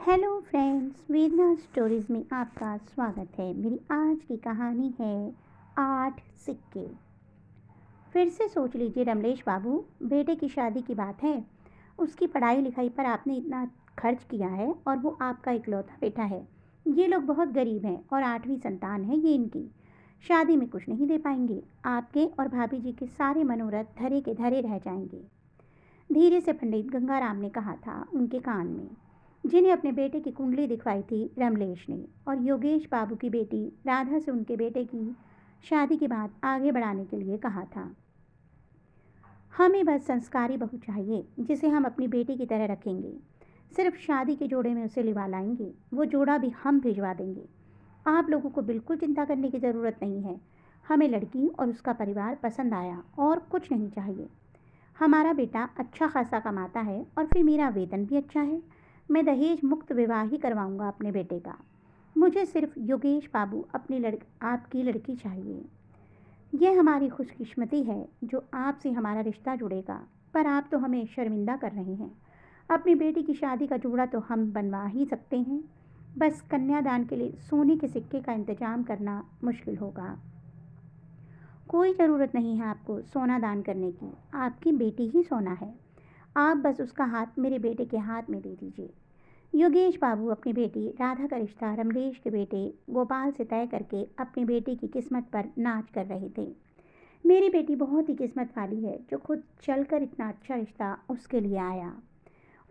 Hello friends, वेदना stories में आपका स्वागत है। मेरी आज की कहानी है 8 सिक्के। फिर से सोच लीजिए रमलेश बाबू, बेटे की शादी की बात है। उसकी पढ़ाई लिखाई पर आपने इतना खर्च किया है और वो आपका इकलौता बेटा है। ये लोग बहुत गरीब हैं और 8वीं संतान है ये इनकी। शादी में कुछ नहीं दे पाएंगे। आपके और भाभी जी के सारे मनोरथ धरे के धरे रह जाएंगे। धीरे से पंडित गंगाराम ने कहा था उनके कान में, जिन्हें अपने बेटे की कुंडली दिखवाई थी रमलेश ने, और योगेश बाबू की बेटी राधा से उनके बेटे की शादी की बात आगे बढ़ाने के लिए कहा था। हमें बस संस्कारी बहू चाहिए जिसे हम अपनी बेटी की तरह रखेंगे। सिर्फ शादी के जोड़े में उसे लिवा लाएंगे। वो जोड़ा भी हम भिजवा देंगे। आप लोगों को बिल्कुल चिंता करने की ज़रूरत नहीं है। हमें लड़की और उसका परिवार पसंद आया और कुछ नहीं चाहिए। हमारा बेटा अच्छा खासा कमाता है और फिर मेरा वेतन भी अच्छा है। मैं दहेज मुक्त विवाह ही करवाऊंगा अपने बेटे का। मुझे सिर्फ योगेश बाबू आपकी लड़की चाहिए। यह हमारी खुशकिस्मती है जो आपसे हमारा रिश्ता जुड़ेगा, पर आप तो हमें शर्मिंदा कर रहे हैं। अपनी बेटी की शादी का जोड़ा तो हम बनवा ही सकते हैं। बस कन्यादान के लिए सोने के सिक्के का इंतजाम करना मुश्किल होगा। कोई ज़रूरत नहीं है आपको सोना दान करने की। आपकी बेटी ही सोना है। आप बस उसका हाथ मेरे बेटे के हाथ में दे दीजिए। योगेश बाबू अपनी बेटी राधा का रिश्ता रमलेश के बेटे गोपाल से तय करके अपनी बेटी की किस्मत पर नाच कर रहे थे। मेरी बेटी बहुत ही किस्मत वाली है जो खुद चलकर इतना अच्छा रिश्ता उसके लिए आया।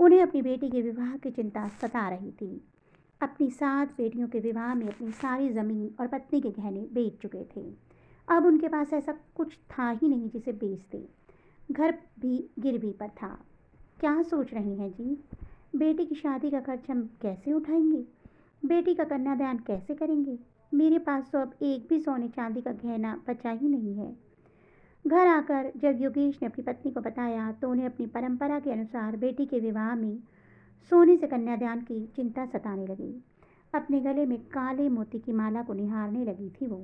उन्हें अपनी बेटी के विवाह की चिंता सता रही थी। अपनी 7 बेटियों के विवाह में अपनी सारी ज़मीन और पत्नी के गहने बेच चुके थे। अब उनके पास ऐसा कुछ था ही नहीं जिसे बेच दे। घर भी गिरवी पर था। क्या सोच रही हैं जी? बेटी की शादी का खर्च हम कैसे उठाएंगे? बेटी का कन्यादान कैसे करेंगे? मेरे पास तो अब एक भी सोने चांदी का गहना बचा ही नहीं है। घर आकर जब योगेश ने अपनी पत्नी को बताया तो उन्हें अपनी परंपरा के अनुसार बेटी के विवाह में सोने से कन्यादान की चिंता सताने लगी। अपने गले में काले मोती की माला को निहारने लगी थी वो।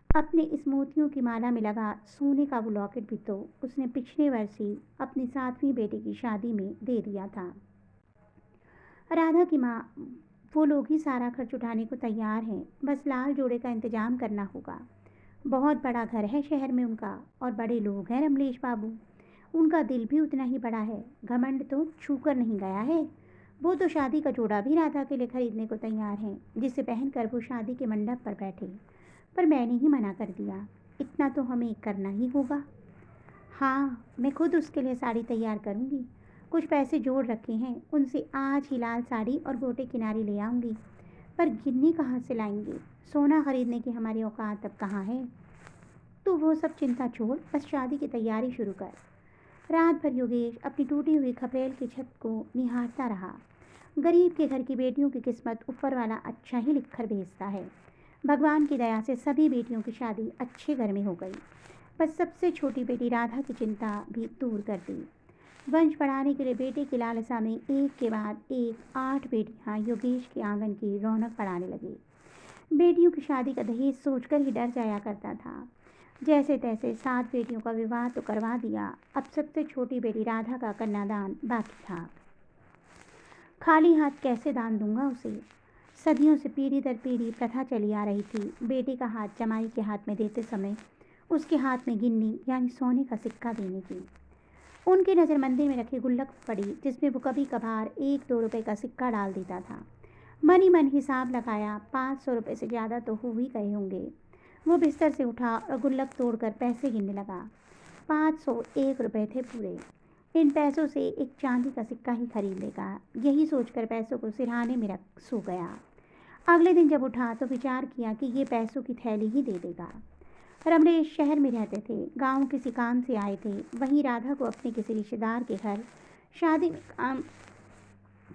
अपने इस मोतियों की माला में लगा सोने का वो लॉकेट भी तो उसने पिछले वर्ष ही अपनी 7वीं बेटी की शादी में दे दिया था। राधा की माँ, वो लोग ही सारा खर्च उठाने को तैयार हैं। बस लाल जोड़े का इंतजाम करना होगा। बहुत बड़ा घर है शहर में उनका और बड़े लोग हैं रमलेश बाबू। उनका दिल भी उतना ही बड़ा है। घमंड तो छूकर नहीं गया है। वो तो शादी का जोड़ा भी राधा के लिए खरीदने को तैयार हैं, जिसे पहनकर वो शादी के मंडप पर बैठे। पर मैंने ही मना कर दिया। इतना तो हमें करना ही होगा। हाँ, मैं खुद उसके लिए साड़ी तैयार करूँगी। कुछ पैसे जोड़ रखे हैं, उनसे आज ही लाल साड़ी और गोटे किनारी ले आऊँगी। पर गिन्नी कहाँ से लाएंगे? सोना खरीदने की हमारी औकात अब कहाँ है? तू वो सब चिंता छोड़, बस शादी की तैयारी शुरू कर। रात भर योगेश अपनी टूटी हुई खपरेल की छत को निहारता रहा। गरीब के घर की बेटियों की किस्मत ऊपर वाला अच्छा ही लिखकर भेजता है। भगवान की दया से सभी बेटियों की शादी अच्छे घर में हो गई। बस सबसे छोटी बेटी राधा की चिंता भी दूर कर दी। वंश बढ़ाने के लिए बेटे की लालसा में एक के बाद एक 8 बेटियां योगेश के आंगन की रौनक बढ़ाने लगी। बेटियों की शादी का दहेज सोचकर ही डर जाया करता था। जैसे तैसे 7 बेटियों का विवाह तो करवा दिया। अब सबसे छोटी बेटी राधा का कन्यादान बाकी था। खाली हाथ कैसे दान दूंगा उसे? सदियों से पीढ़ी दर पीढ़ी प्रथा चली आ रही थी। बेटी का हाथ जमाई के हाथ में देते समय उसके हाथ में गिन्नी यानी सोने का सिक्का देने की। उनकी नज़र मंदिर में रखी गुल्लक पड़ी, जिसमें वो कभी कभार 1-2 रुपए का सिक्का डाल देता था। मन ही मन हिसाब लगाया, 500 रुपये से ज़्यादा तो हो ही गए होंगे। वो बिस्तर से उठा और गुल्लक तोड़कर पैसे गिनने लगा। 501 रुपये थे पूरे। इन पैसों से एक चांदी का सिक्का ही खरीद लेगा। यही सोचकर पैसों को सिरहाने में रख सो गया। अगले दिन जब उठा तो विचार किया कि ये पैसों की थैली ही दे देगा। रमलेश शहर में रहते थे, गांव किसी काम से आए थे। वहीं राधा को अपने किसी रिश्तेदार के घर शादी में काम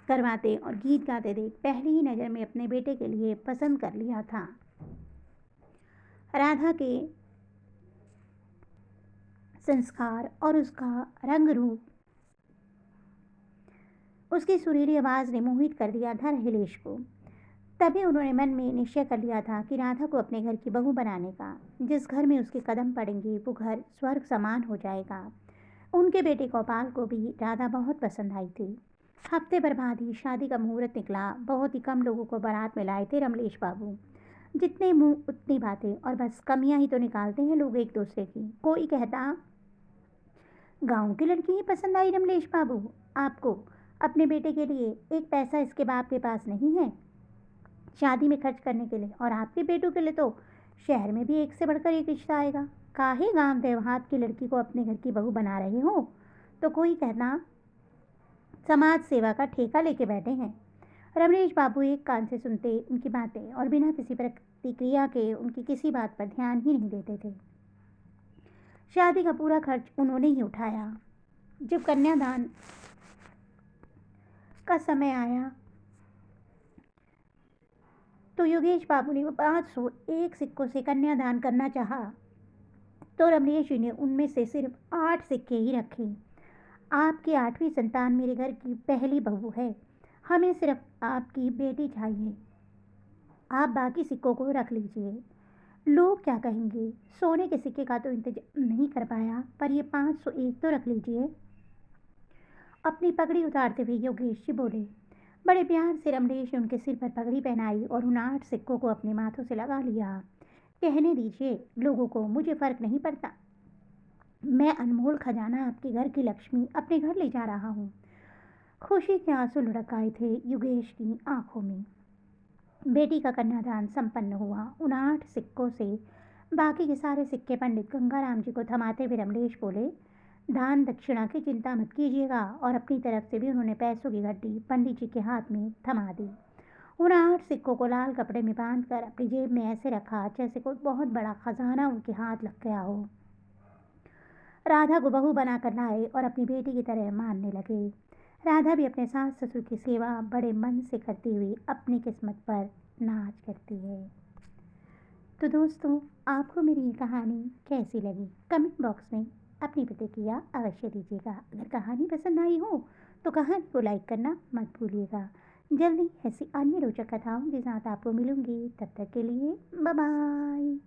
करवाते और गीत गाते देख पहली ही नज़र में अपने बेटे के लिए पसंद कर लिया था। राधा के संस्कार और उसका रंग रूप, उसकी सुरीली आवाज़ ने मोहित कर दिया था अखिलेश को। तभी उन्होंने मन में निश्चय कर लिया था कि राधा को अपने घर की बहू बनाने का। जिस घर में उसके कदम पड़ेंगे वो घर स्वर्ग समान हो जाएगा। उनके बेटे गोपाल को भी राधा बहुत पसंद आई थी। हफ्ते भर बाद ही शादी का मुहूर्त निकला। बहुत ही कम लोगों को बारात में लाए थे रमलेश बाबू। जितने मुंह उतनी बातें, और बस कमियां ही तो निकालते हैं लोग एक दूसरे की। कोई कहता गांव की लड़की ही पसंद आई रमलेश बाबू आपको, अपने बेटे के लिए एक पैसा इसके बाप के पास नहीं है शादी में खर्च करने के लिए, और आपके बेटों के लिए तो शहर में भी एक से बढ़कर एक रिश्ता आएगा। काहे गांव देहात की लड़की को अपने घर की बहू बना रहे हो? तो कोई कहना समाज सेवा का ठेका लेके बैठे हैं। रमलेश बाबू एक कान से सुनते उनकी बातें और बिना किसी प्रतिक्रिया के उनकी किसी बात पर ध्यान ही नहीं देते थे। शादी का पूरा खर्च उन्होंने ही उठाया। जब कन्यादान का समय आया तो योगेश बाबू ने वो 501 सिक्कों से कन्यादान करना चाहा, तो रमलेश जी ने उनमें से सिर्फ 8 सिक्के ही रखे। आपकी 8वीं संतान मेरे घर की पहली बहू है, हमें सिर्फ आपकी बेटी चाहिए, आप बाकी सिक्कों को रख लीजिए। लोग क्या कहेंगे? सोने के सिक्के का तो इंतजाम नहीं कर पाया, पर ये 501 तो रख लीजिए। अपनी पगड़ी उतारते हुए योगेश जी बोले। बड़े प्यार से रमलेश ने उनके सिर पर पगड़ी पहनाई और उन 8 सिक्कों को अपने माथों से लगा लिया। कहने दीजिए लोगों को, मुझे फर्क नहीं पड़ता। मैं अनमोल खजाना, आपके घर की लक्ष्मी अपने घर ले जा रहा हूँ। खुशी के आंसू लुढ़क आए थे योगेश की आंखों में। बेटी का कन्यादान संपन्न हुआ। उन 8 सिक्कों से बाकी के सारे सिक्के पंडित गंगाराम जी को थमाते हुए रमलेश बोले, दान दक्षिणा की चिंता मत कीजिएगा। और अपनी तरफ से भी उन्होंने पैसों की गड्डी पंडित जी के हाथ में थमा दी। उन 8 सिक्कों को लाल कपड़े में बांधकर अपनी जेब में ऐसे रखा जैसे कोई बहुत बड़ा खजाना उनके हाथ लग गया हो। राधा को बहू बनाकर लाए और अपनी बेटी की तरह मानने लगे। राधा भी अपने सास ससुर की सेवा बड़े मन से करती हुई अपनी किस्मत पर नाज करती है। तो दोस्तों, आपको मेरी ये कहानी कैसी लगी? कमेंट बॉक्स में अपनी प्रतिक्रिया अवश्य दीजिएगा। अगर कहानी पसंद आई हो तो कहानी को लाइक करना मत भूलिएगा। जल्दी ऐसी अन्य रोचक कथाओं के साथ आपको मिलूंगी। तब तक के लिए बाय बाय।